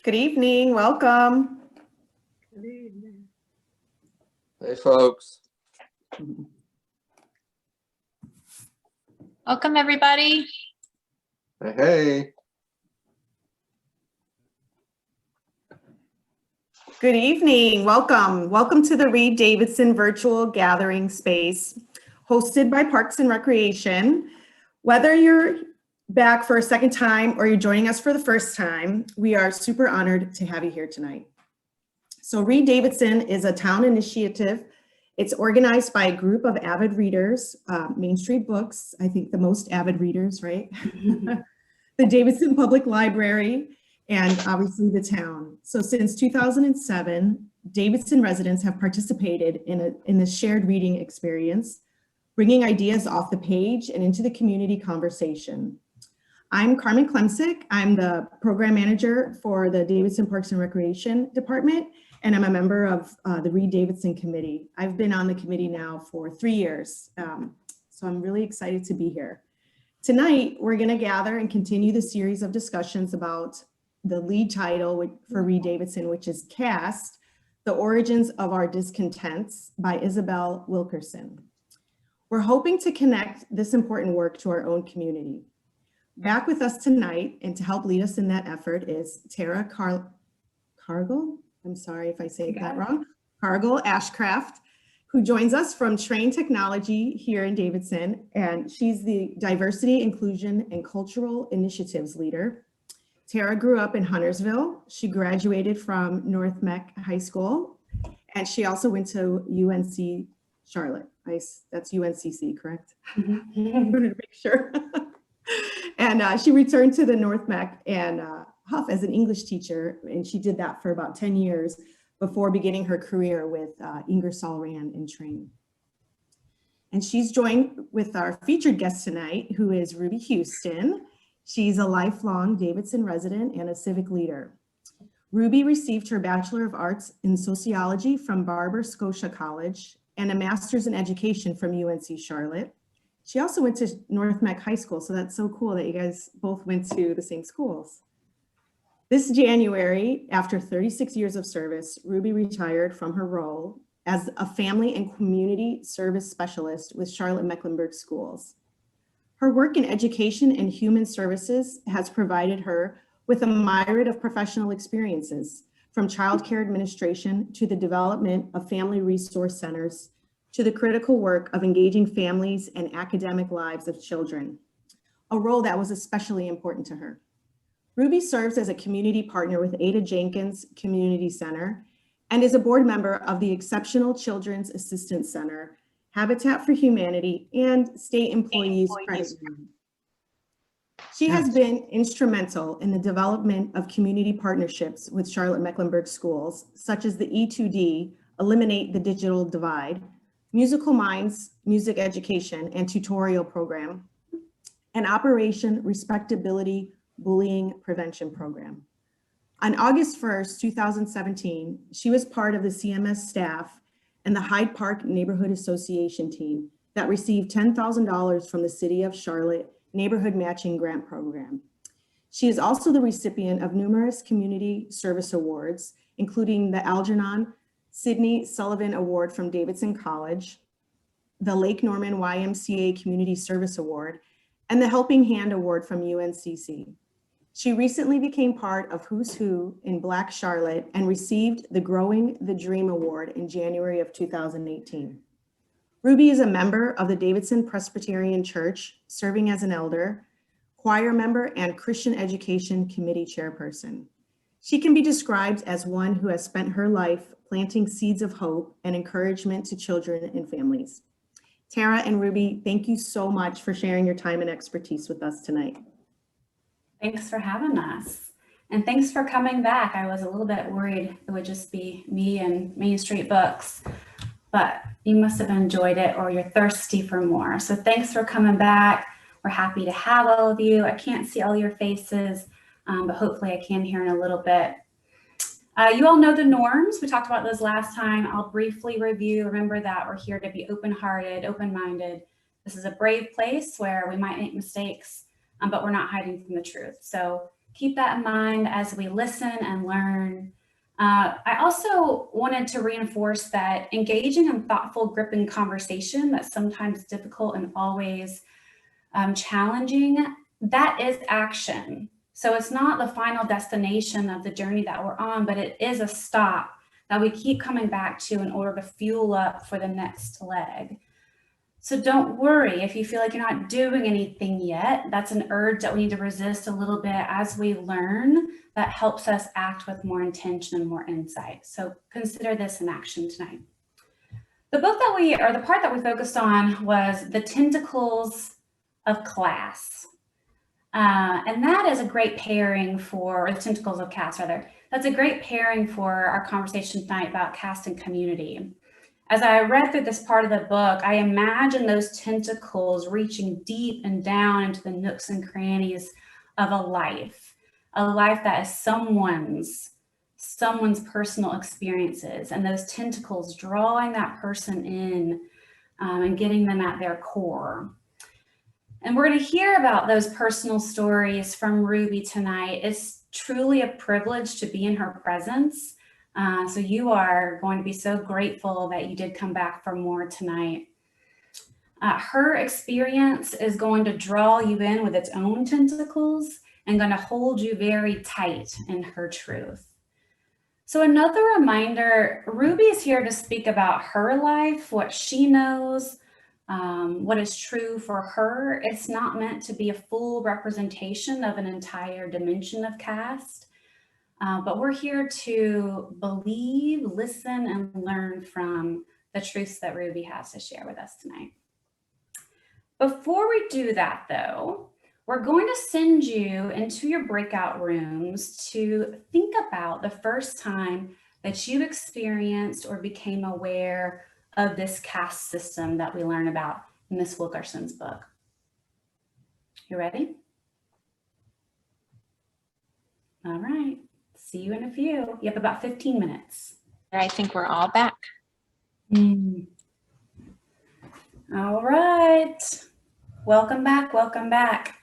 Good evening, welcome. Good evening. Hey, folks. Welcome, everybody. Hey, hey. Good evening, welcome. Welcome to the Read Davidson virtual gathering space hosted by Parks and Recreation. Whether you're back for a second time or you're joining us for the first time, we are super honored to have you here tonight. So Read Davidson is a town initiative. It's organized by a group of avid readers, Main Street Books, I think the most avid readers, right? The Davidson Public Library, and obviously the town. So since 2007, Davidson residents have participated in the shared reading experience, bringing ideas off the page and into the community conversation. I'm Carmen Klemsick. I'm the program manager for the Davidson Parks and Recreation Department, and I'm a member of the Read Davidson committee. I've been on the committee now for 3 years, so I'm really excited to be here. Tonight, we're going to gather and continue the series of discussions about the lead title for Read Davidson, which is Caste, The Origins of Our Discontent by Isabel Wilkerson. We're hoping to connect this important work to our own community. Back with us tonight and to help lead us in that effort is Tara Cargill. I'm sorry if I say that wrong. Cargill Ashcraft, who joins us from Train Technology here in Davidson, and she's the Diversity, Inclusion, and Cultural Initiatives Leader. Tara grew up in Huntersville. She graduated from North Mech High School, and she also went to UNC Charlotte. That's UNCC, correct? Mm-hmm. I wanted to make sure. And she returned to the North Mech and Huff as an English teacher, and she did that for about 10 years before beginning her career with Ingersoll Rand and Train. And she's joined with our featured guest tonight, who is Ruby Houston. She's a lifelong Davidson resident and a civic leader. Ruby received her Bachelor of Arts in Sociology from Barber Scotia College and a Master's in Education from UNC Charlotte. She also went to North Mech High School, so that's so cool that you guys both went to the same schools. This January, after 36 years of service, Ruby retired from her role as a family and community service specialist with Charlotte-Mecklenburg Schools. Her work in education and human services has provided her with a myriad of professional experiences, from childcare administration to the development of family resource centers, to the critical work of engaging families and academic lives of children, a role that was especially important to her. Ruby serves as a community partner with Ada Jenkins Community Center and is a board member of the Exceptional Children's Assistance Center, Habitat for Humanity, and State Employees Credit Union. She has been instrumental in the development of community partnerships with Charlotte-Mecklenburg Schools, such as the E2D, Eliminate the Digital Divide, Musical Minds, Music Education and Tutorial Program, and Operation Respectability Bullying Prevention Program. On August 1st, 2017, she was part of the CMS staff and the Hyde Park Neighborhood Association team that received $10,000 from the City of Charlotte Neighborhood Matching Grant Program. She is also the recipient of numerous community service awards, including the Algernon Sidney Sullivan Award from Davidson College, the Lake Norman YMCA Community Service Award, and the Helping Hand Award from UNCC. She recently became part of Who's Who in Black Charlotte and received the Growing the Dream Award in January of 2018. Ruby is a member of the Davidson Presbyterian Church, serving as an elder, choir member, and Christian Education Committee chairperson. She can be described as one who has spent her life planting seeds of hope and encouragement to children and families. Tara and Ruby, thank you so much for sharing your time and expertise with us tonight. Thanks for having us. And thanks for coming back. I was a little bit worried it would just be me and Main Street Books, but you must have enjoyed it or you're thirsty for more. So thanks for coming back. We're happy to have all of you. I can't see all your faces, but hopefully I can here in a little bit. You all know the norms. We talked about those last time. I'll briefly review. Remember that we're here to be open-hearted, open-minded. This is a brave place where we might make mistakes, but we're not hiding from the truth. So keep that in mind as we listen and learn. I also wanted to reinforce that engaging in thoughtful, gripping conversation that's sometimes difficult and always challenging, that is action. So it's not the final destination of the journey that we're on, but it is a stop that we keep coming back to in order to fuel up for the next leg. So don't worry if you feel like you're not doing anything yet. That's an urge that we need to resist a little bit as we learn. That helps us act with more intention and more insight. So consider this in action tonight. The book that the part that we focused on was The Tentacles of Class. And that is a great pairing or the Tentacles of Caste rather. That's a great pairing for our conversation tonight about caste and community. As I read through this part of the book, I imagine those tentacles reaching deep and down into the nooks and crannies of a life that is someone's personal experiences, and those tentacles drawing that person in and getting them at their core. And we're going to hear about those personal stories from Ruby tonight. It's truly a privilege to be in her presence. So you are going to be so grateful that you did come back for more tonight. Her experience is going to draw you in with its own tentacles and going to hold you very tight in her truth. So another reminder, Ruby is here to speak about her life, what she knows, what is true for her. It's not meant to be a full representation of an entire dimension of caste. But we're here to believe, listen, and learn from the truths that Ruby has to share with us tonight. Before we do that, though, we're going to send you into your breakout rooms to think about the first time that you experienced or became aware of this caste system that we learn about in Miss Wilkerson's book. You ready? All right. See you in a few. You have about 15 minutes. I think we're all back. All right. Welcome back. Welcome back.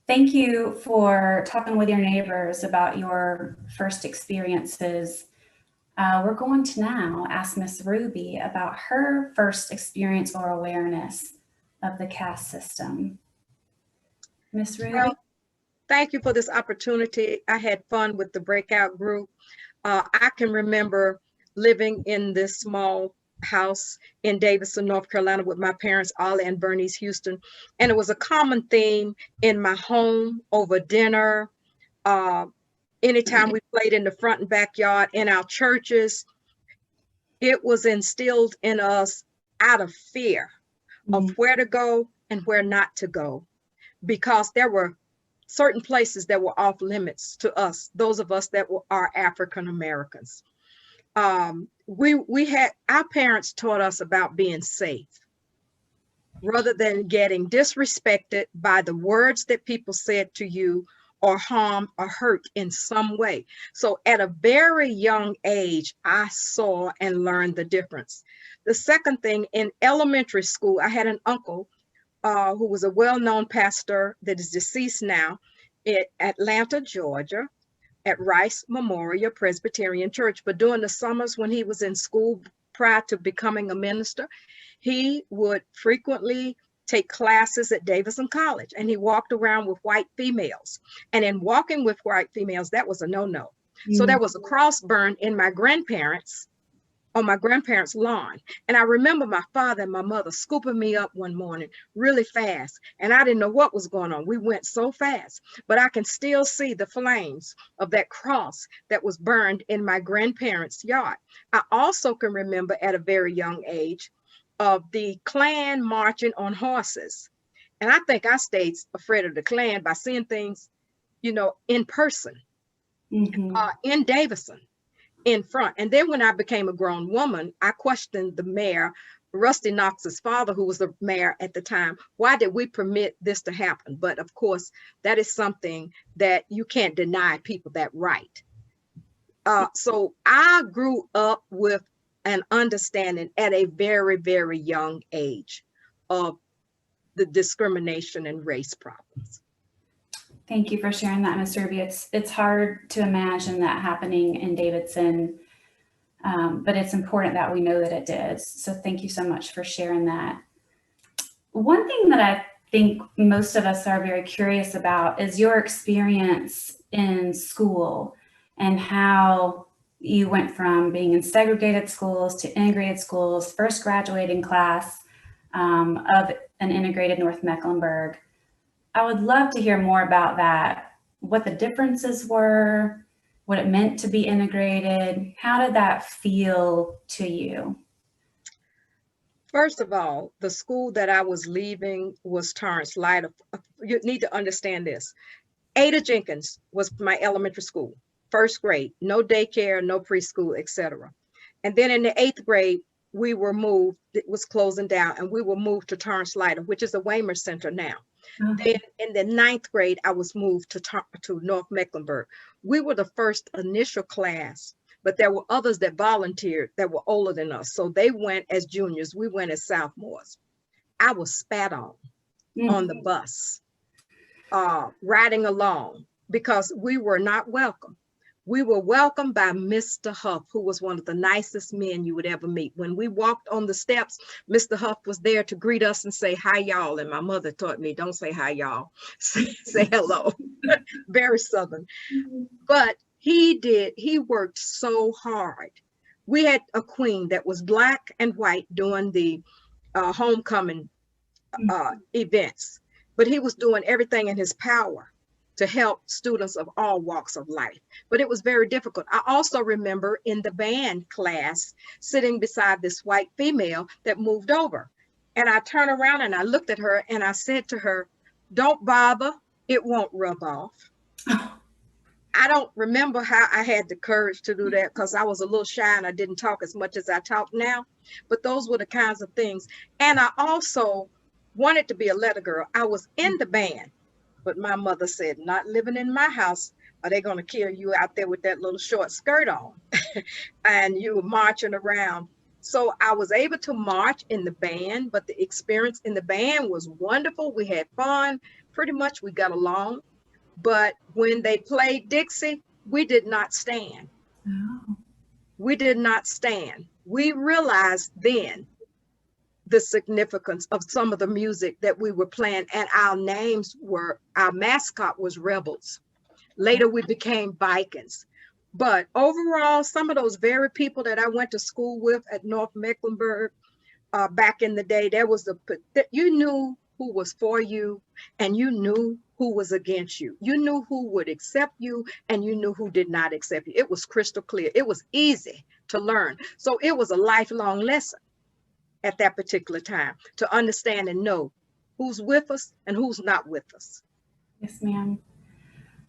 Thank you for talking with your neighbors about your first experiences. We're going to now ask Miss Ruby about her first experience or awareness of the caste system. Miss Ruby? Well, thank you for this opportunity. I had fun with the breakout group. I can remember living in this small house in Davidson, North Carolina with my parents, Ollie and Bernice Houston. And it was a common theme in my home over dinner. Anytime we played in the front and backyard, in our churches, it was instilled in us out of fear of where to go and where not to go, because there were certain places that were off limits to us, those of us that are African Americans. We had, our parents taught us about being safe rather than getting disrespected by the words that people said to you or harmed or hurt in some way. So at a very young age, I saw and learned the difference. The second thing, in elementary school, I had an uncle who was a well-known pastor that is deceased now in Atlanta, Georgia, at Rice Memorial Presbyterian Church. But during the summers when he was in school prior to becoming a minister, he would frequently take classes at Davidson College, and he walked around with white females. And in walking with white females, that was a no-no. So there was a cross burned in my grandparents, on my grandparents' lawn. And I remember my father and my mother scooping me up one morning really fast, and I didn't know what was going on. We went so fast, but I can still see the flames of that cross that was burned in my grandparents' yard. I also can remember at a very young age of the Klan marching on horses. And I think I stayed afraid of the Klan by seeing things, you know, in person, in Davidson, in front. And then when I became a grown woman, I questioned the mayor, Rusty Knox's father, who was the mayor at the time. Why did we permit this to happen? But of course, that is something that you can't deny people that right. So I grew up with an understanding at a very, very young age of the discrimination and race problems. Thank you for sharing that, Ms. Ruby. It's hard to imagine that happening in Davidson, but it's important that we know that it did. So thank you so much for sharing that. One thing that I think most of us are very curious about is your experience in school and how you went from being in segregated schools to integrated schools, first graduating class of an integrated North Mecklenburg. I would love to hear more about that, what the differences were, what it meant to be integrated. How did that feel to you? First of all, the school that I was leaving was Torrance Light. You need to understand this. Ada Jenkins was my elementary school, first grade, no daycare, no preschool, etc. And then in the 8th grade, we were moved, it was closing down, and we were moved to Torrance Light, which is a Waymer Center now. Then in the 9th grade, I was moved to North Mecklenburg. We were the first initial class, but there were others that volunteered that were older than us. So they went as juniors, we went as sophomores. I was spat on the bus, riding along because we were not welcome. We were welcomed by Mr. Huff, who was one of the nicest men you would ever meet. When we walked on the steps, Mr. Huff was there to greet us and say, hi, y'all. And my mother taught me, don't say hi, y'all. Say hello. Very Southern. But he worked so hard. We had a queen that was Black and white during the homecoming events, but he was doing everything in his power to help students of all walks of life. But it was very difficult. I also remember in the band class sitting beside this white female that moved over. And I turned around and I looked at her and I said to her, don't bother, it won't rub off. I don't remember how I had the courage to do that because I was a little shy and I didn't talk as much as I talk now. But those were the kinds of things. And I also wanted to be a letter girl. I was in the band. But my mother said, not living in my house, are they going to kill you out there with that little short skirt on? And you were marching around. So I was able to march in the band, but the experience in the band was wonderful. We had fun. Pretty much we got along. But when they played Dixie, we did not stand. Oh. We did not stand. We realized then the significance of some of the music that we were playing, and our mascot was Rebels. Later we became Vikings. But overall, some of those very people that I went to school with at North Mecklenburg back in the day, you knew who was for you and you knew who was against you. You knew who would accept you and you knew who did not accept you. It was crystal clear. It was easy to learn. So it was a lifelong lesson at that particular time to understand and know who's with us and who's not with us. Yes, ma'am.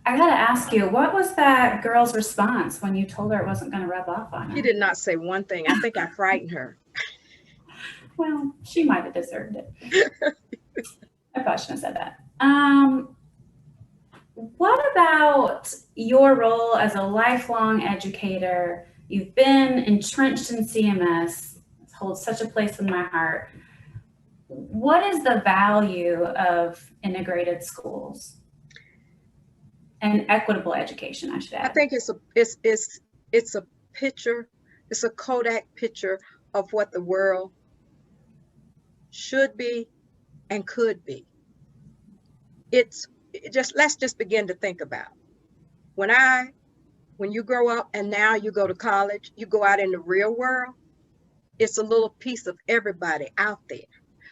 I gotta ask you, what was that girl's response when you told her it wasn't gonna rub off on her? She did not say one thing. I think I frightened her. Well, she might have deserved it. I probably shouldn't have said that. What about your role as a lifelong educator? You've been entrenched in CMS. Holds such a place in my heart. What is the value of integrated schools and equitable education, I should add? I think it's a picture, it's a Kodak picture of what the world should be and could be. Let's just begin to think about when you grow up and now you go to college, you go out in the real world. It's a little piece of everybody out there.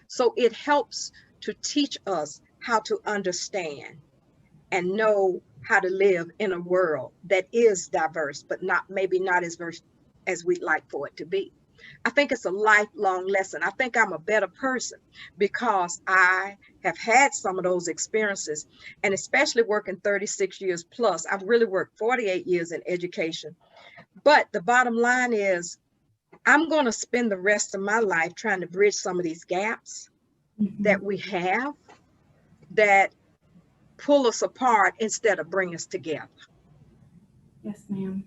So it helps to teach us how to understand and know how to live in a world that is diverse, but maybe not as diverse as we'd like for it to be. I think it's a lifelong lesson. I think I'm a better person because I have had some of those experiences, and especially working 36 years plus. I've really worked 48 years in education. But the bottom line is, I'm going to spend the rest of my life trying to bridge some of these gaps that we have that pull us apart instead of bring us together. Yes, ma'am.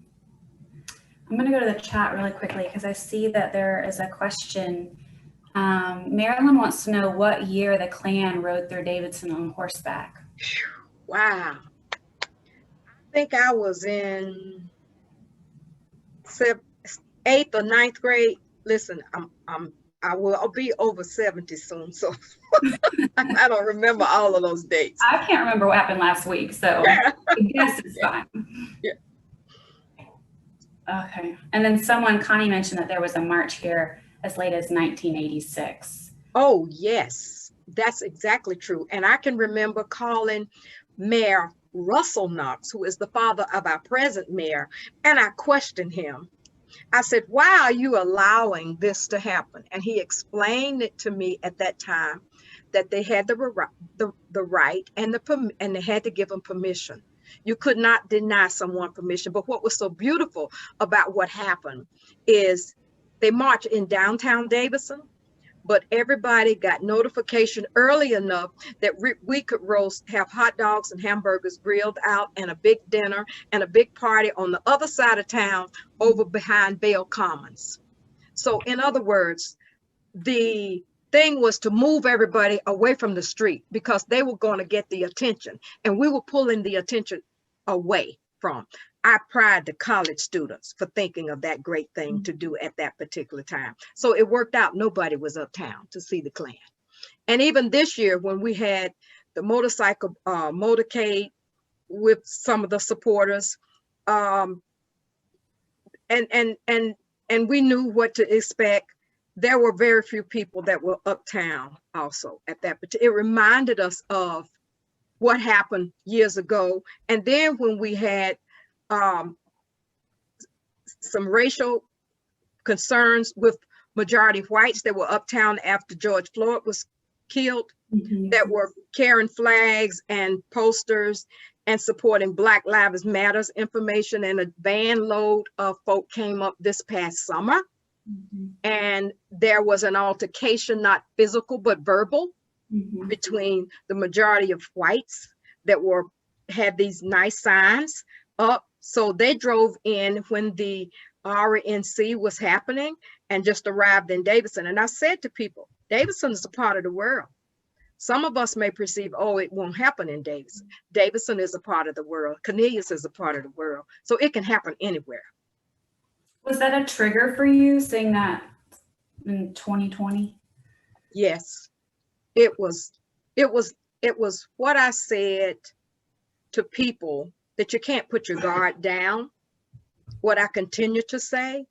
I'm going to go to the chat really quickly because I see that there is a question. Marilyn wants to know what year the Klan rode through Davidson on horseback. Wow. I think I was in 8th or 9th grade. Listen, I will be over 70 soon, so I don't remember all of those dates. I can't remember what happened last week, so Yeah. I guess it's fine. Yeah. Okay. And then Connie mentioned that there was a march here as late as 1986. Oh, yes, that's exactly true. And I can remember calling Mayor Russell Knox, who is the father of our present mayor, and I questioned him. I said, why are you allowing this to happen? And he explained it to me at that time that they had the right and they had to give them permission. You could not deny someone permission. But what was so beautiful about what happened is they marched in downtown Davidson, but everybody got notification early enough that we could have hot dogs and hamburgers grilled out and a big dinner and a big party on the other side of town over behind Bale Commons. So in other words, the thing was to move everybody away from the street because they were going to get the attention, and we were pulling the attention away from. I pride the college students for thinking of that great thing to do at that particular time. So it worked out. Nobody was uptown to see the Klan. And even this year, when we had the motorcycle motorcade with some of the supporters, and we knew what to expect, there were very few people that were uptown also at that particular. It reminded us of what happened years ago. And then when we had some racial concerns with majority whites that were uptown after George Floyd was killed, that were carrying flags and posters and supporting Black Lives Matters information, and a van load of folk came up this past summer. And there was an altercation, not physical, but verbal, between the majority of whites that had these nice signs up. So they drove in when the RNC was happening and just arrived in Davidson. And I said to people, Davidson is a part of the world. Some of us may perceive, oh, it won't happen in Davidson. Davidson is a part of the world. Cornelius is a part of the world. So it can happen anywhere. Was that a trigger for you, saying that in 2020? Yes, it was what I said to people, that you can't put your guard down. What I continue to say,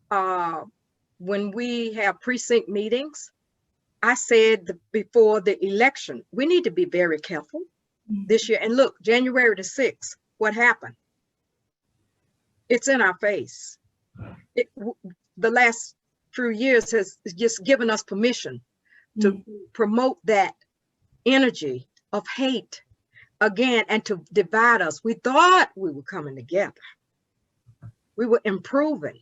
when we have precinct meetings, I said before the election, we need to be very careful this year. And look, January the 6th, what happened? It's in our face. The last few years has just given us permission to promote that energy of hate again and to divide us. We thought we were coming together. We were improving,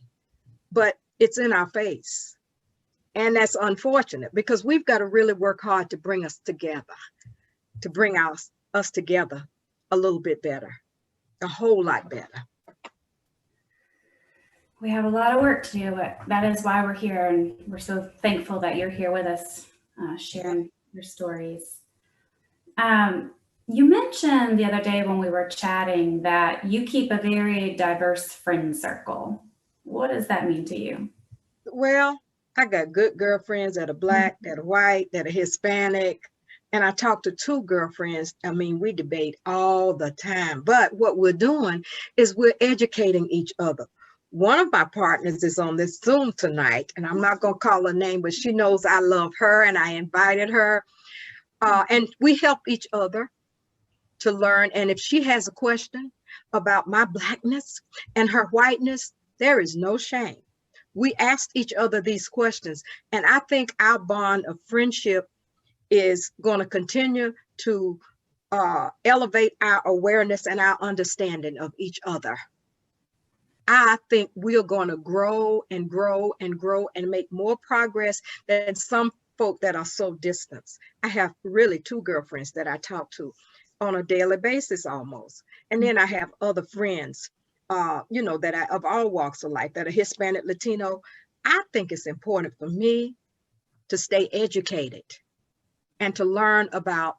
but it's in our face. And that's unfortunate because we've got to really work hard to bring us together, to bring us together a little bit better, a whole lot better. We have a lot of work to do, but that is why we're here. And we're so thankful that you're here with us, sharing your stories. You mentioned the other day when we were chatting that you keep a very diverse friend circle. What does that mean to you? Well, I got good girlfriends that are Black, that are white, that are Hispanic. And I talk to 2 girlfriends. I mean, we debate all the time. But what we're doing is we're educating each other. One of my partners is on this Zoom tonight, and I'm not going to call her name, but she knows I love her and I invited her. And we help each other to learn. And if she has a question about my Blackness and her whiteness, there is no shame. We asked each other these questions. And I think our bond of friendship is going to continue to elevate our awareness and our understanding of each other. I think we're going to grow and grow and grow and make more progress than some folk that are so distant. I have really 2 girlfriends that I talk to on a daily basis almost. And then I have other friends, that are of all walks of life, that are Hispanic, Latino. I think it's important for me to stay educated and to learn about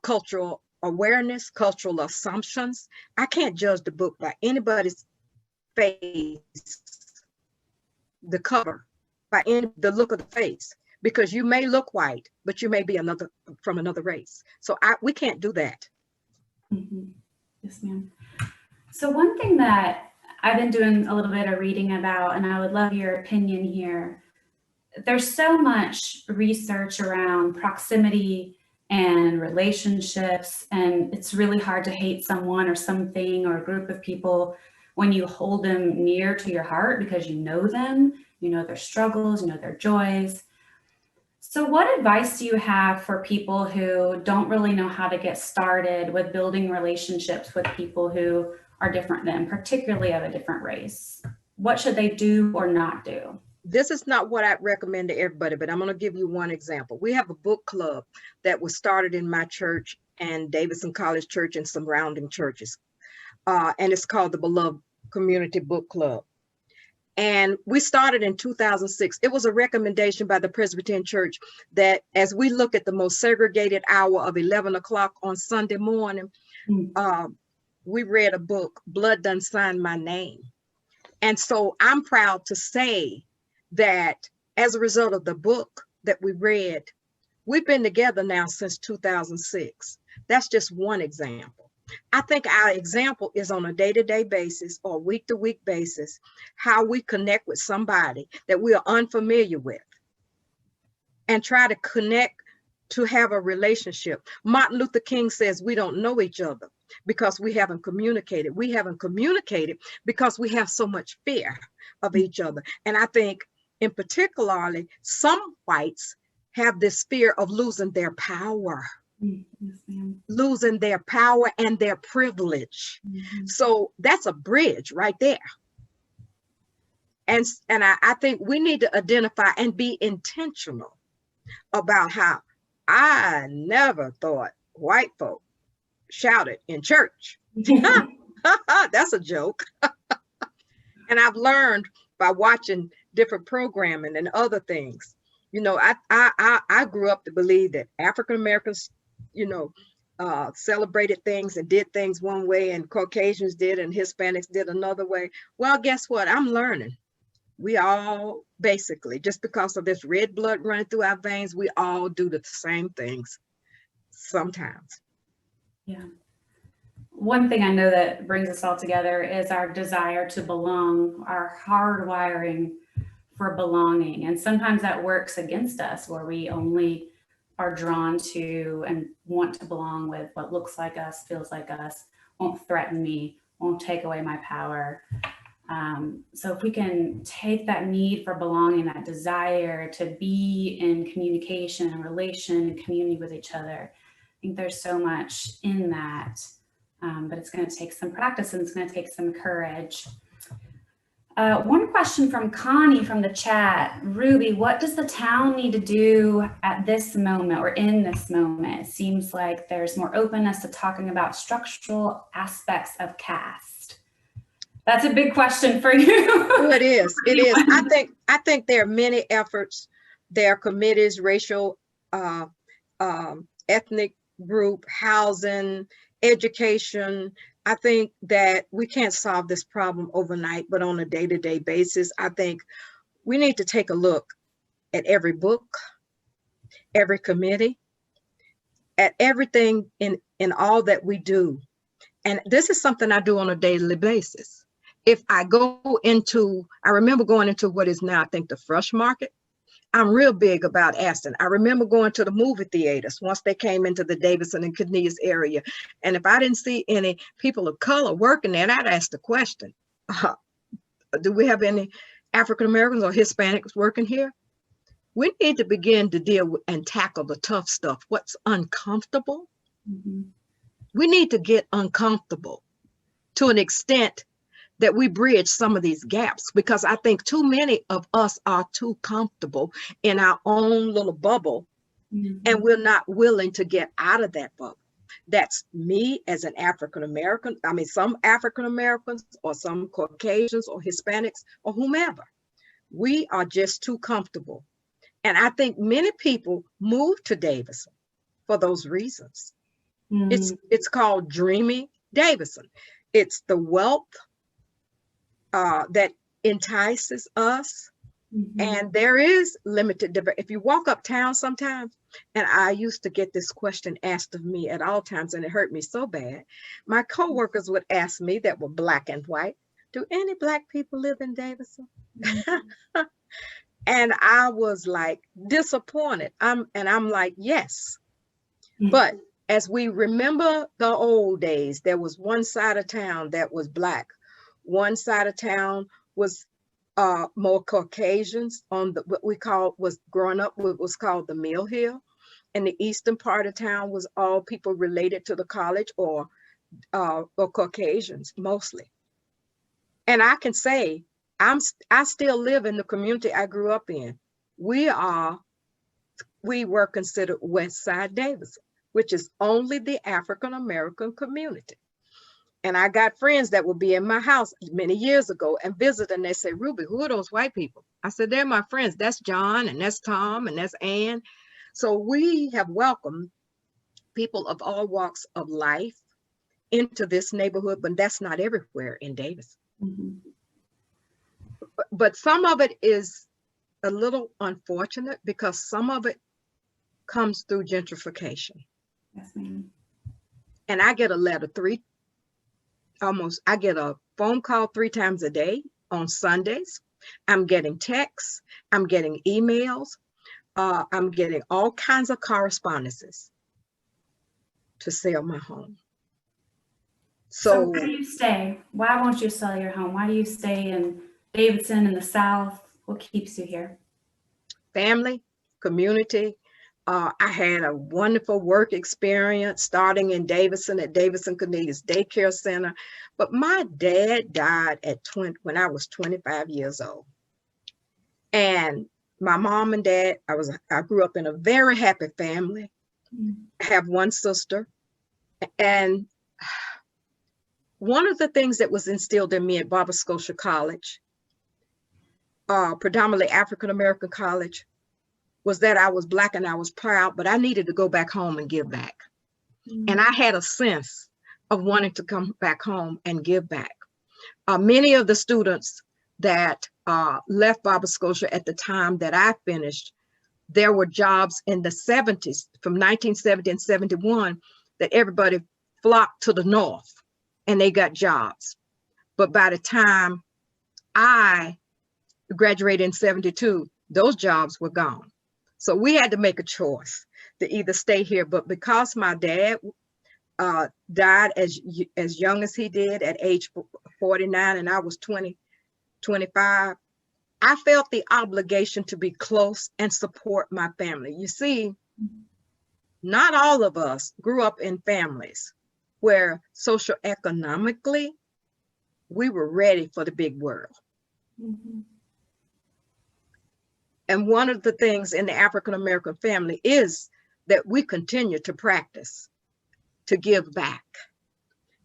cultural awareness, cultural assumptions. I can't judge the book by anybody's face, the cover, the look of the face, because you may look white, but you may be from another race. So we can't do that. Mm-hmm. Yes, ma'am. So one thing that I've been doing a little bit of reading about, and I would love your opinion here. There's so much research around proximity and relationships, and it's really hard to hate someone or something or a group of people when you hold them near to your heart because you know them, you know their struggles, you know their joys. So what advice do you have for people who don't really know how to get started with building relationships with people who are different than, particularly of a different race? What should they do or not do? This is not what I'd recommend to everybody, but I'm going to give you one example. We have a book club that was started in my church and Davidson College Church and surrounding churches. And it's called the Beloved Community Book Club. And we started in 2006. It was a recommendation by the Presbyterian Church that as we look at the most segregated hour of 11 o'clock on Sunday morning, we read a book, Blood Done Signed My Name. And so I'm proud to say that as a result of the book that we read, we've been together now since 2006. That's just one example. I think our example is on a day-to-day basis or week-to-week basis, how we connect with somebody that we are unfamiliar with and try to connect to have a relationship. Martin Luther King says we don't know each other because we haven't communicated. We haven't communicated because we have so much fear of each other. And I think in particularly, some whites have this fear of losing their power. Yes, losing their power and their privilege. Mm-hmm. So that's a bridge right there. And I think we need to identify and be intentional about how I never thought white folk shouted in church. That's a joke. And I've learned by watching different programming and other things. You know, I grew up to believe that African Americans, you know, celebrated things and did things one way and Caucasians did and Hispanics did another way. Well, guess what? I'm learning. We all basically, just because of this red blood running through our veins, we all do the same things sometimes. Yeah. One thing I know that brings us all together is our desire to belong, our hardwiring for belonging. And sometimes that works against us where we only are drawn to and want to belong with what looks like us, feels like us, won't threaten me, won't take away my power. So if we can take that need for belonging, that desire to be in communication and relation and community with each other, I think there's so much in that, but it's going to take some practice and it's going to take some courage. One question from Connie from the chat. Ruby, what does the town need to do at this moment or in this moment? It seems like there's more openness to talking about structural aspects of caste. That's a big question for you. Oh, it is. It is. I think there are many efforts. There are committees, racial, ethnic group, housing, education. I think that we can't solve this problem overnight, but on a day-to-day basis, I think we need to take a look at every book, every committee, at everything in all that we do. And this is something I do on a daily basis. If I go into, I remember going into what is now, I think, the Fresh Market. I'm real big about asking. I remember going to the movie theaters once they came into the Davidson and Canias area. And if I didn't see any people of color working there, I'd ask the question, do we have any African Americans or Hispanics working here? We need to begin to deal with and tackle the tough stuff, what's uncomfortable. Mm-hmm. We need to get uncomfortable to an extent that we bridge some of these gaps, because I think too many of us are too comfortable in our own little bubble, mm-hmm. and we're not willing to get out of that bubble. That's me as an African American. I mean, some African Americans or some Caucasians or Hispanics or whomever. We are just too comfortable. And I think many people move to Davidson for those reasons. It's called dreamDavidson. It's the wealth that entices us. And there is limited, if you walk uptown sometimes, and I used to get this question asked of me at all times, and it hurt me so bad. My coworkers would ask me, that were Black and white, do any Black people live in Davidson? And I was like disappointed. I'm like, yes. But as we remember the old days, there was one side of town that was Black. One side of town was more Caucasians on the, what we call, was growing up, what was called the Mill Hill. And the eastern part of town was all people related to the college or Caucasians mostly. And I can say, I still live in the community I grew up in. We were considered West Side Davidson, which is only the African-American community. And I got friends that would be in my house many years ago and visit, and they say, Ruby, who are those white people? I said, they're my friends. That's John, and that's Tom, and that's Ann. So we have welcomed people of all walks of life into this neighborhood, but that's not everywhere in Davidson. But some of it is a little unfortunate because some of it comes through gentrification. Yes, ma'am. And I get a letter I get a phone call 3 times a day on Sundays. I'm getting texts, I'm getting emails, I'm getting all kinds of correspondences to sell my home. So why do you stay? Why won't you sell your home? Why do you stay in Davidson in the South? What keeps you here? Family, community. I had a wonderful work experience starting in Davidson at Davidson Cornelius Daycare Center. But my dad died when I was 25 years old. And my mom and dad, I grew up in a very happy family. I have one sister. And one of the things that was instilled in me at Barbara Scotia College, predominantly African-American college, was that I was Black and I was proud, but I needed to go back home and give back. And I had a sense of wanting to come back home and give back. Many of the students that left Barbara Scotia at the time that I finished, there were jobs in the 70s, from 1970 and 71, that everybody flocked to the North and they got jobs. But by the time I graduated in 72, those jobs were gone. So we had to make a choice to either stay here, but because my dad died as young as he did at age 49 and I was 25, I felt the obligation to be close and support my family. You see, not all of us grew up in families where socioeconomically we were ready for the big world. And one of the things in the African-American family is that we continue to practice to give back.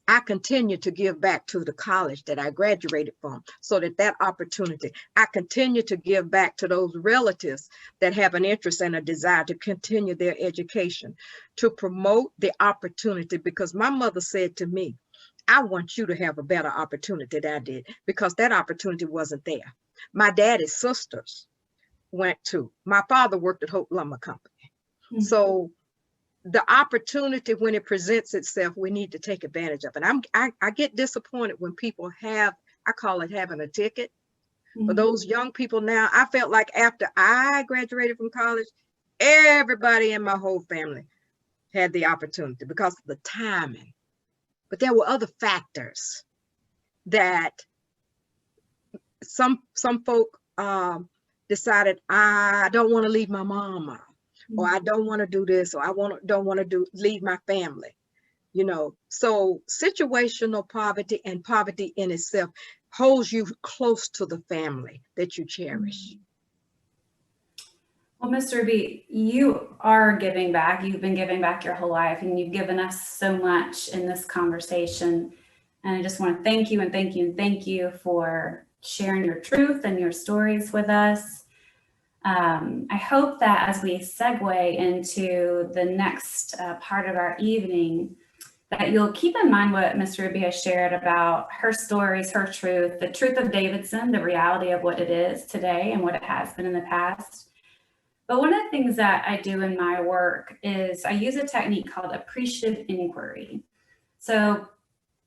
I continue to give back to the college that I graduated from so that opportunity, I continue to give back to those relatives that have an interest and a desire to continue their education, to promote the opportunity, because my mother said to me, I want you to have a better opportunity than I did, because that opportunity wasn't there. My daddy's sisters my father worked at Hope Lumber Company. So the opportunity, when it presents itself, we need to take advantage of it. I get disappointed when people I call it having a ticket. For those young people now, I felt like after I graduated from college, everybody in my whole family had the opportunity because of the timing. But there were other factors that some folk decided, I don't want to leave my mama, or I don't want to do this, or I don't want to leave my family, So situational poverty and poverty in itself holds you close to the family that you cherish. Well, Ms. Ruby, you are giving back. You've been giving back your whole life, and you've given us so much in this conversation. And I just want to thank you and thank you and thank you for sharing your truth and your stories with us. I hope that as we segue into the next part of our evening, that you'll keep in mind what Miss Ruby has shared about her stories, her truth, the truth of Davidson, the reality of what it is today and what it has been in the past. But one of the things that I do in my work is I use a technique called appreciative inquiry. So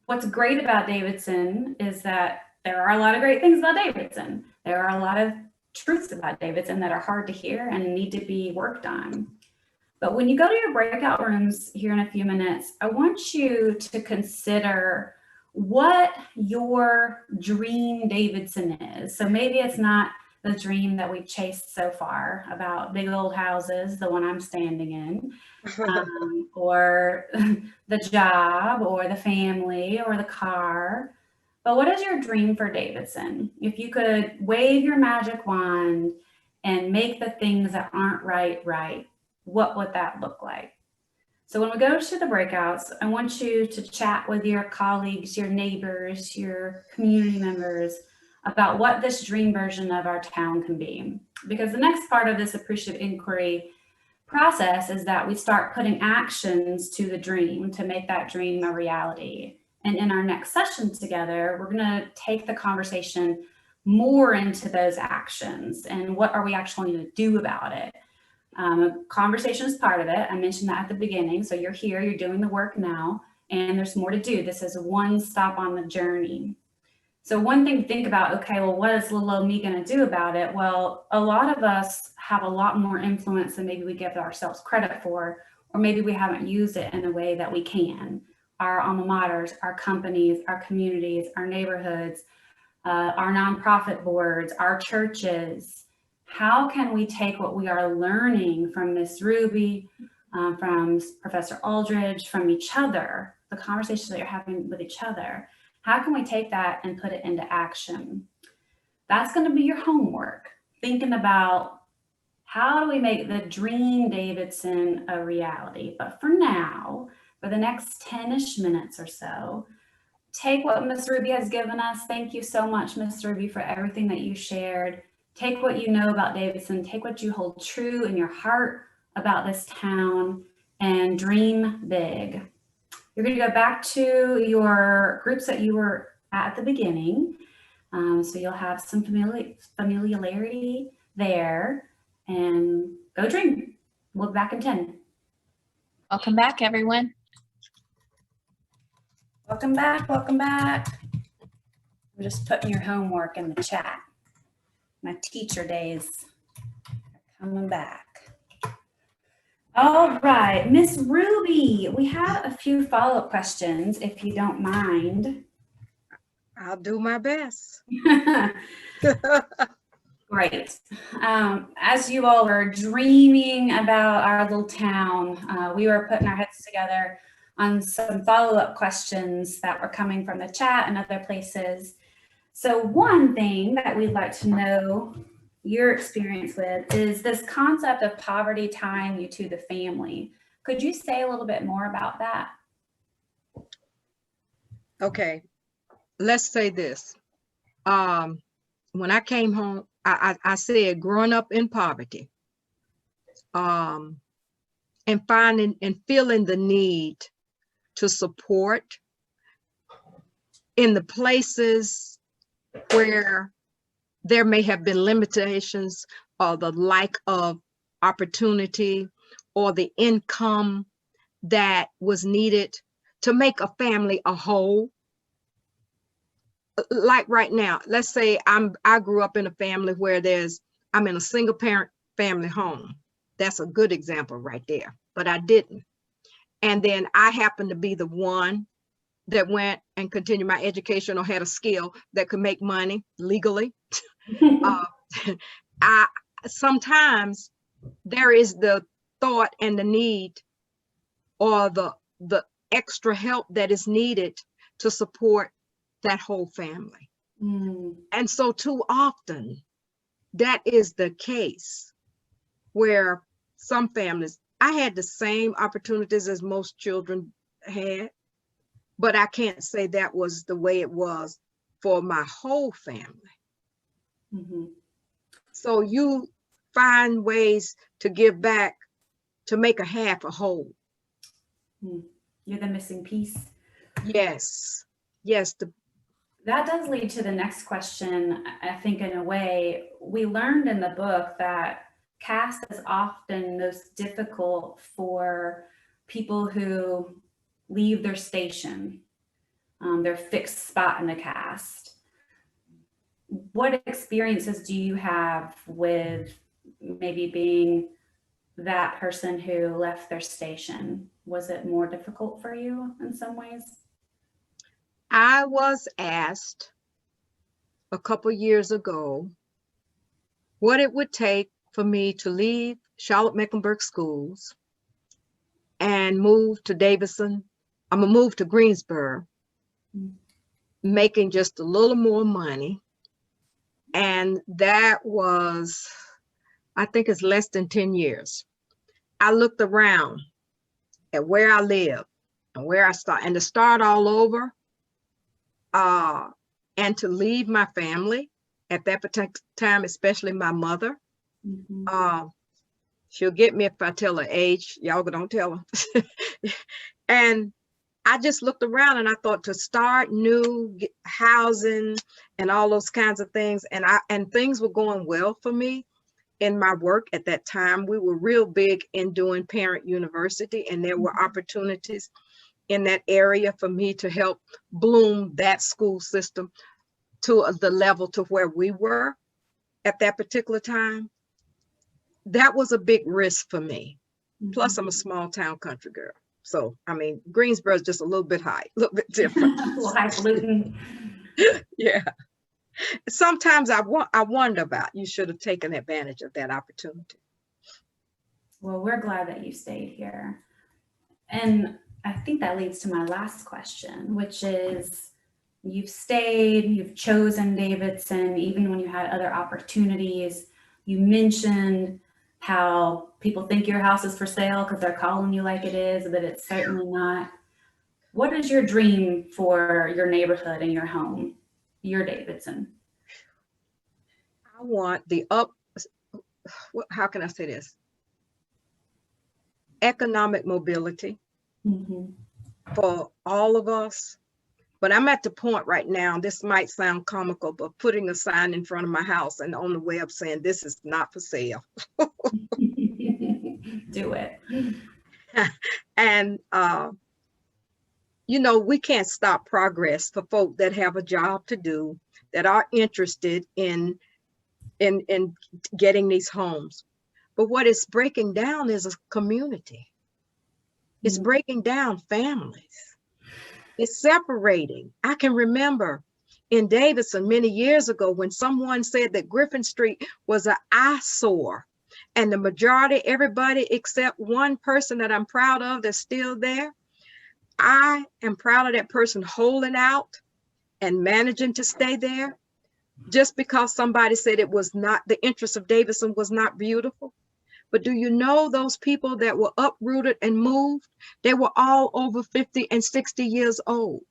what's great about Davidson is that there are a lot of great things about Davidson. There are a lot of truths about Davidson that are hard to hear and need to be worked on. But when you go to your breakout rooms here in a few minutes, I want you to consider what your dream Davidson is. So maybe it's not the dream that we've chased so far about big old houses, the one I'm standing in, or the job, or the family, or the car. But what is your dream for Davidson? If you could wave your magic wand and make the things that aren't right, what would that look like? So when we go to the breakouts, I want you to chat with your colleagues, your neighbors, your community members about what this dream version of our town can be. Because the next part of this appreciative inquiry process is that we start putting actions to the dream to make that dream a reality. And in our next session together, we're gonna take the conversation more into those actions and what are we actually going to do about it. Conversation is part of it. I mentioned that at the beginning. So you're here, you're doing the work now, and there's more to do. This is one stop on the journey. So one thing to think about, okay, well, what is little old me going to do about it? Well, a lot of us have a lot more influence than maybe we give ourselves credit for, or maybe we haven't used it in a way that we can. Our alma maters, our companies, our communities, our neighborhoods, our nonprofit boards, our churches. How can we take what we are learning from Miss Ruby, from Professor Aldridge, from each other, the conversations that you're having with each other, how can we take that and put it into action? That's going to be your homework, thinking about how do we make the dream Davidson a reality? But for now, for the next 10-ish minutes or so, take what Miss Ruby has given us. Thank you so much, Miss Ruby, for everything that you shared. Take what you know about Davidson, take what you hold true in your heart about this town, and dream big. You're going to go back to your groups that you were at the beginning. So you'll have some familiarity there, and go dream. We'll be back in 10. Welcome back, everyone. Welcome back, welcome back. I'm just putting your homework in the chat. My teacher days are coming back. All right, Miss Ruby, we have a few follow-up questions, if you don't mind. I'll do my best. Great. As you all were dreaming about our little town, we were putting our heads together on some follow-up questions that were coming from the chat and other places. So one thing that we'd like to know your experience with is this concept of poverty tying you to the family. Could you say a little bit more about that? Okay, let's say this. When I came home, I said growing up in poverty, and finding and feeling the need to support in the places where there may have been limitations or the lack of opportunity or the income that was needed to make a family a whole. Like right now, let's say I grew up in a family where I'm in a single parent family home. That's a good example right there, but I didn't. And then I happened to be the one that went and continued my education or had a skill that could make money legally. Sometimes there is the thought and the need or the extra help that is needed to support that whole family. And so too often that is the case where some families, I had the same opportunities as most children had, but I can't say that was the way it was for my whole family. So you find ways to give back to make a half a whole. You're the missing piece. Yes. Yes. That does lead to the next question. I think in a way, we learned in the book that caste is often most difficult for people who leave their station, their fixed spot in the caste. What experiences do you have with maybe being that person who left their station? Was it more difficult for you in some ways? I was asked a couple years ago what it would take for me to leave Charlotte-Mecklenburg schools and move to Davidson. I'm gonna move to Greensboro, making just a little more money. And that was, I think it's less than 10 years. I looked around at where I live and where I start, and to start all over, and to leave my family at that particular time, especially my mother. She'll get me if I tell her age. Y'all don't tell her. And I just looked around and I thought, to start new housing and all those kinds of things. And things were going well for me in my work at that time. We were real big in doing parent university, and there were opportunities in that area for me to help bloom that school system to the level to where we were at that particular time. That was a big risk for me. Plus, I'm a small town country girl. So, I mean, Greensboro is just a little bit high, a little bit different. Highfalutin. Yeah. Sometimes I wonder about, you should have taken advantage of that opportunity. Well, we're glad that you stayed here. And I think that leads to my last question, which is, you've stayed, you've chosen Davidson, even when you had other opportunities. You mentioned how people think your house is for sale because they're calling you like it is, but it's certainly not. What is your dream for your neighborhood and your home, your Davidson? I want how can I say this? Economic mobility for all of us. But I'm at the point right now, this might sound comical, but putting a sign in front of my house and on the web saying, this is not for sale. Do it. And, you know, we can't stop progress for folk that have a job to do, that are interested in getting these homes. But what is breaking down is a community. It's breaking down families. It's separating. I can remember in Davidson many years ago when someone said that Griffin Street was an eyesore, and the majority, everybody except one person that I'm proud of that's still there. I am proud of that person holding out and managing to stay there just because somebody said it was not, the interest of Davidson was not beautiful. But do you know those people that were uprooted and moved? They were all over 50 and 60 years old.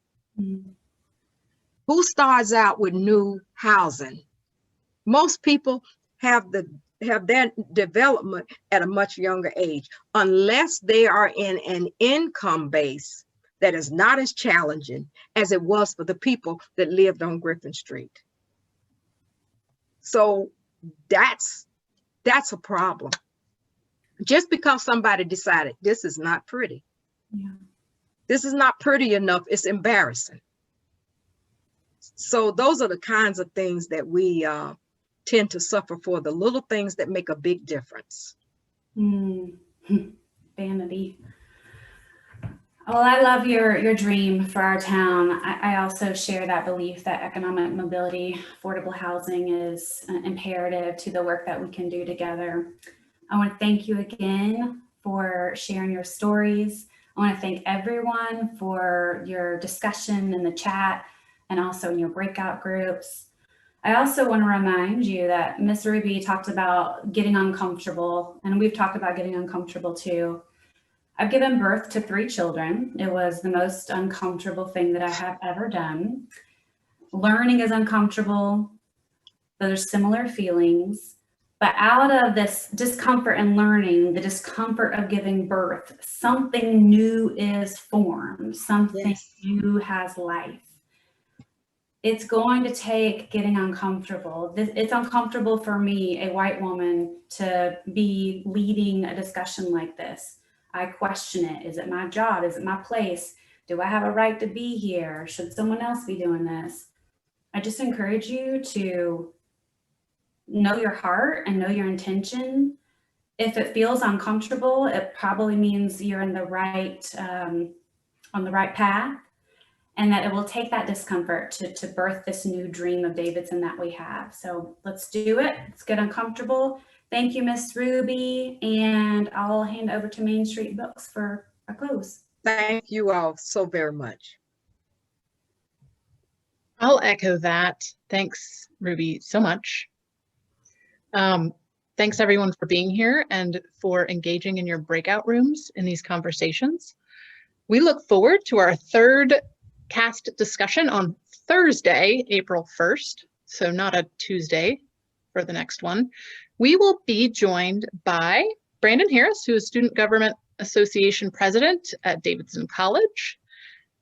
Who starts out with new housing? Most people have their development at a much younger age, unless they are in an income base that is not as challenging as it was for the people that lived on Griffin Street. So that's a problem. Just because somebody decided this is not pretty. This is not pretty enough, it's embarrassing. So those are the kinds of things that we tend to suffer for, the little things that make a big difference. Vanity. Well, I love your dream for our town. I also share that belief that economic mobility, affordable housing is imperative to the work that we can do together. I want to thank you again for sharing your stories. I want to thank everyone for your discussion in the chat and also in your breakout groups. I also want to remind you that Miss Ruby talked about getting uncomfortable, and we've talked about getting uncomfortable too. I've given birth to 3 children. It was the most uncomfortable thing that I have ever done. Learning is uncomfortable. There's similar feelings. But out of this discomfort in learning, the discomfort of giving birth, something new is formed, something Yes. new has life. It's going to take getting uncomfortable. It's uncomfortable for me, a white woman, to be leading a discussion like this. I question it. Is it my job? Is it my place? Do I have a right to be here? Should someone else be doing this? I just encourage you to know your heart and know your intention. If it feels uncomfortable, it probably means you're in the right, on the right path, and that it will take that discomfort to birth this new dream of Davidson that we have. So let's do it. Let's get uncomfortable. Thank you, Miss Ruby. And I'll hand over to Main Street Books for a close. Thank you all so very much. I'll echo that. Thanks, Ruby, so much. Thanks everyone for being here and for engaging in your breakout rooms in these conversations. We look forward to our third Caste discussion on Thursday, April 1st, so not a Tuesday for the next one. We will be joined by Brandon Harris, who is Student Government Association President at Davidson College,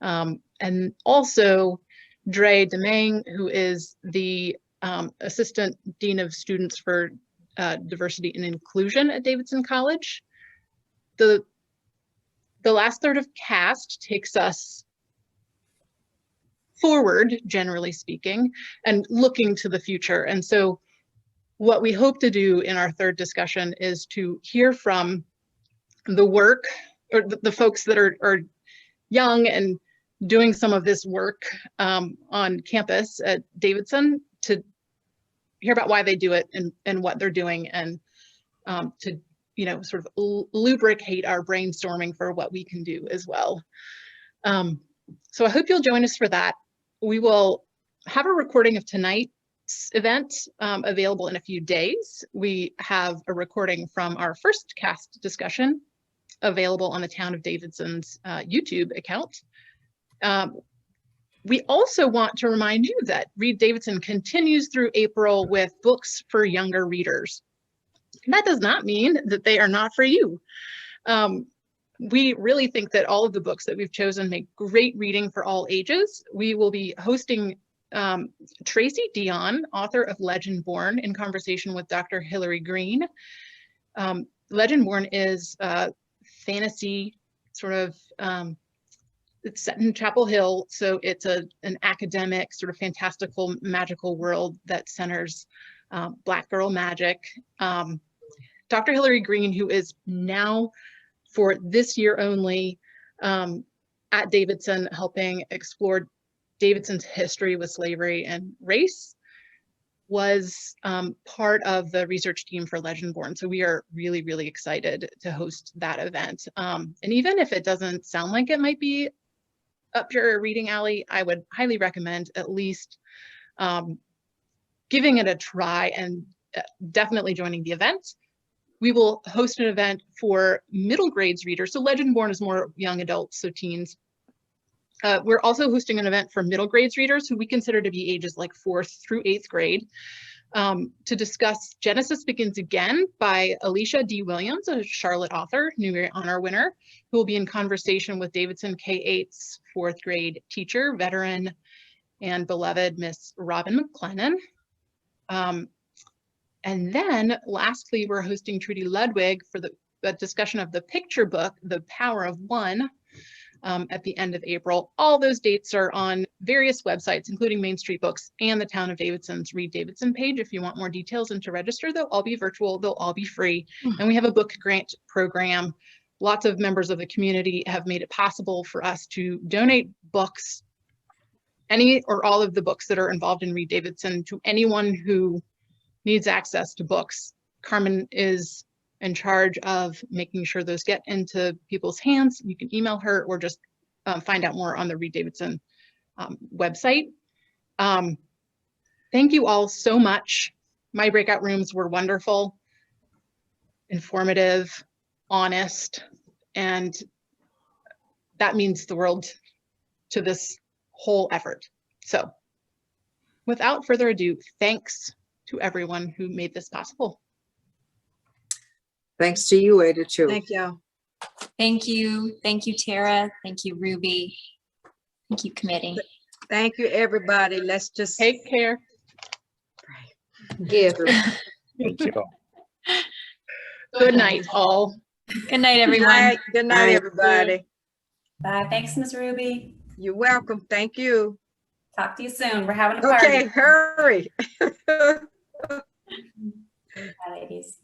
and also Dre DeMang, who is the Assistant Dean of Students for Diversity and Inclusion at Davidson College. The last third of Caste takes us forward, generally speaking, and looking to the future. And so what we hope to do in our third discussion is to hear from the work, or the folks that are young and doing some of this work on campus at Davidson, to hear about why they do it and what they're doing, and to, you know, sort of lubricate our brainstorming for what we can do as well. So I hope you'll join us for that. We will have a recording of tonight's event available in a few days. We have a recording from our first Caste discussion available on the Town of Davidson's YouTube account. We also want to remind you that Read Davidson continues through April with books for younger readers. And that does not mean that they are not for you. We really think that all of the books that we've chosen make great reading for all ages. We will be hosting Tracy Dion, author of Legendborn, in conversation with Dr. Hillary Green. Legendborn is a fantasy sort of, it's set in Chapel Hill, so it's an academic sort of fantastical magical world that centers Black girl magic. Dr. Hillary Green, who is now for this year only at Davidson, helping explore Davidson's history with slavery and race, was part of the research team for Legendborn. So we are really, really excited to host that event. And even if it doesn't sound like it might be up your reading alley, I would highly recommend at least giving it a try and definitely joining the event. We will host an event for middle grades readers. So Legendborn is more young adults, so teens. We're also hosting an event for middle grades readers who we consider to be ages like 4th through 8th grade, to discuss Genesis Begins Again by Alicia D. Williams, a Charlotte author, Newbery Honor winner, who will be in conversation with Davidson K-8's 4th grade teacher, veteran and beloved Miss Robin McLennan. And then lastly, we're hosting Trudy Ludwig for the discussion of the picture book, The Power of One, at the end of April. All those dates are on various websites, including Main Street Books and the Town of Davidson's Read Davidson page. If you want more details and to register, they'll all be virtual, they'll all be free. And we have a book grant program. Lots of members of the community have made it possible for us to donate books, any or all of the books that are involved in Read Davidson, to anyone who needs access to books. Carmen is in charge of making sure those get into people's hands. You can email her or just find out more on the Read Davidson website. Thank you all so much. My breakout rooms were wonderful, informative, honest, and that means the world to this whole effort. So without further ado, thanks to everyone who made this possible. Thanks to you, Ada, too. Thank y'all. Thank you. Thank you, Tara. Thank you, Ruby. Thank you, committee. Thank you, everybody. Let's just Take care. Yeah. Thank you. Good night, all. Good night, everyone. Good night, Bye. everybody. Bye. Thanks, Ms. Ruby. You're welcome. Thank you. Talk to you soon. We're having a party. Okay, hurry. Bye, ladies.